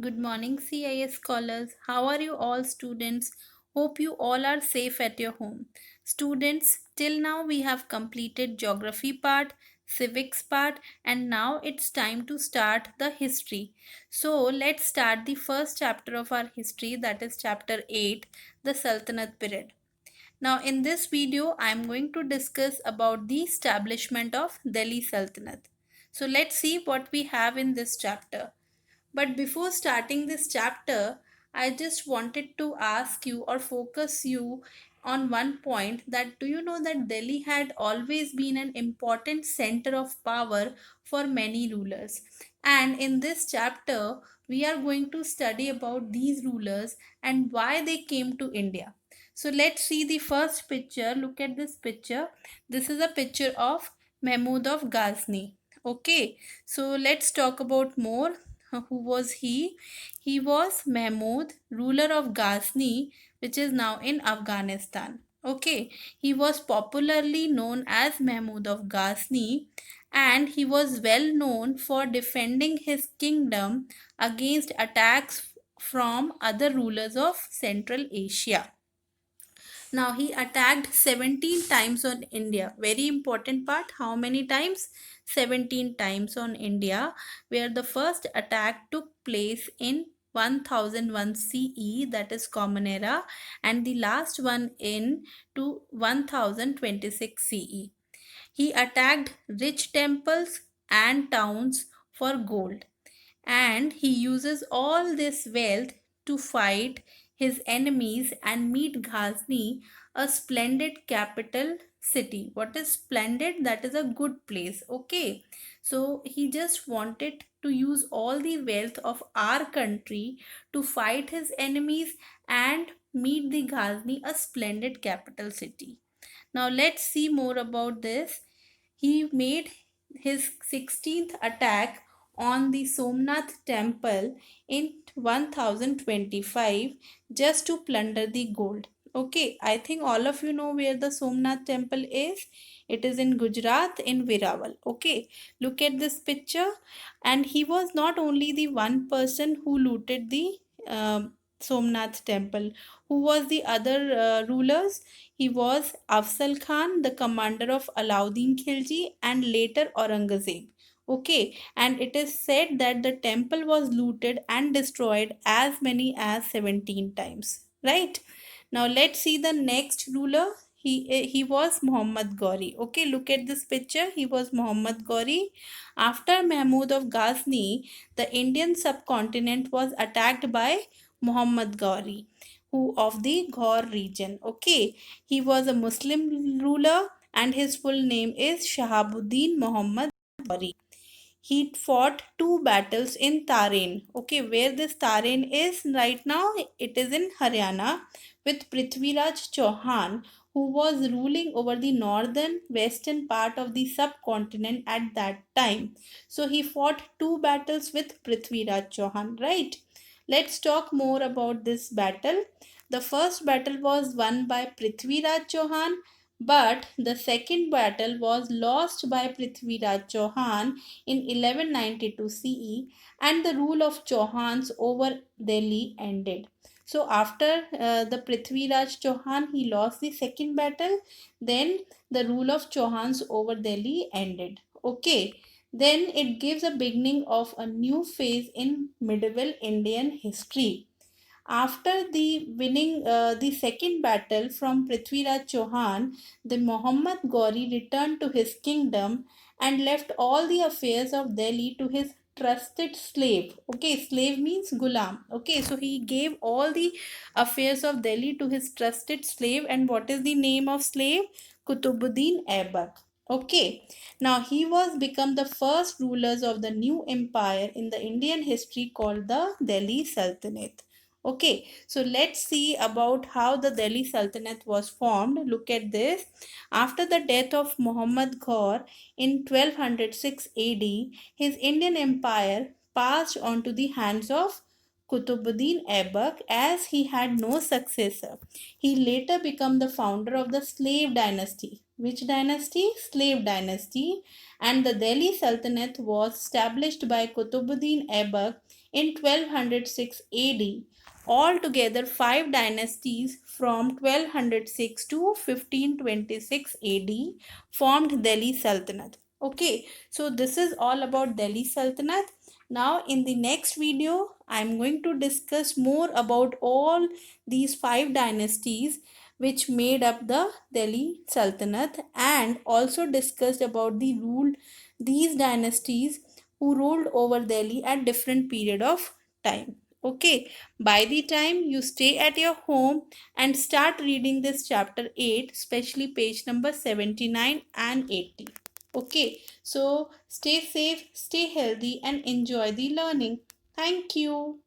Good morning, CIS scholars. How are you all, students? Hope you all are safe at your home. Students, till now we have completed geography part, civics part, and now it's time to start the history. So, let's start the first chapter of our history, that is chapter 8, the Sultanate period. Now, in this video, I am going to discuss about the establishment of Delhi Sultanate. So, let's see what we have in this chapter. But before starting this chapter, I just wanted to ask you or focus you on one point, that do you know that Delhi had always been an important center of power for many rulers. And in this chapter, we are going to study about these rulers and why they came to India. So let's see the first picture. Look at this picture. This is a picture of Mahmud of Ghazni. Okay, so let's talk about more. Who was he? He was Mahmud, ruler of Ghazni, which is now in Afghanistan. Okay, he was popularly known as Mahmud of Ghazni, and he was well known for defending his kingdom against attacks from other rulers of Central Asia. Now he attacked 17 times on India. Very important part. How many times? 17 times on India, where the first attack took place in 1001 CE, that is Common Era, and the last one in to 1026 CE. He attacked rich temples and towns for gold, and he uses all this wealth to fight his enemies and meet Ghazni, a splendid capital city. What is splendid? That is a good place. Okay, so he just wanted to use all the wealth of our country to fight his enemies and meet the Ghazni, a splendid capital city. Now let's see more about this. He made his 16th attack on the Somnath temple in 1025 just to plunder the gold. Okay, I think all of you know where the Somnath temple is. It is in Gujarat in Verawal. Okay, look at this picture. And he was not only the one person who looted the Somnath temple. Who was the other rulers? He was Afzal Khan, the commander of Alauddin Khilji, and later Aurangzeb. Okay, and it is said that the temple was looted and destroyed as many as 17 times. Right? Now let's see the next ruler. He was Muhammad Ghori. Okay, look at this picture. He was Muhammad Ghori. After Mahmud of Ghazni, the Indian subcontinent was attacked by Muhammad Ghori, who of the Ghor region. Okay, he was a Muslim ruler and his full name is Shahabuddin Muhammad Ghori. He fought two battles in Tarain. Okay, where this Tarain is right now, it is in Haryana, with Prithviraj Chauhan, who was ruling over the northern western part of the subcontinent at that time. So he fought two battles with Prithviraj Chauhan, right? Let's talk more about this battle. The first battle was won by Prithviraj Chauhan, but the second battle was lost by Prithviraj Chauhan in 1192 CE, and the rule of Chauhans over Delhi ended. So after the Prithviraj Chauhan, he lost the second battle, then the rule of Chauhans over Delhi ended. Okay, then it gives a beginning of a new phase in medieval Indian history. After the winning the second battle from Prithviraj Chauhan, the Muhammad Ghori returned to his kingdom and left all the affairs of Delhi to his trusted slave. Okay, slave means gulam. Okay, so he gave all the affairs of Delhi to his trusted slave. And what is the name of slave? Kutubuddin Aibak. Okay, now he was become the first rulers of the new empire in the Indian history called the Delhi Sultanate. Okay, so let's see about how the Delhi Sultanate was formed. Look at this. After the death of Muhammad Ghor in 1206 AD, his Indian empire passed on to the hands of Kutubuddin Aibak as he had no successor. He later became the founder of the slave dynasty. Which dynasty? Slave dynasty. And the Delhi Sultanate was established by Qutbuddin Aibak in 1206 AD. Altogether, five dynasties from 1206 to 1526 AD formed Delhi Sultanate. Okay, so this is all about Delhi Sultanate. Now, in the next video, I am going to discuss more about all these five dynasties which made up the Delhi Sultanate, and also discussed about the rule these dynasties who ruled over Delhi at different period of time. Okay, by the time you stay at your home and start reading this chapter 8, especially page number 79 and 80. Okay, so stay safe, stay healthy, and enjoy the learning. Thank you.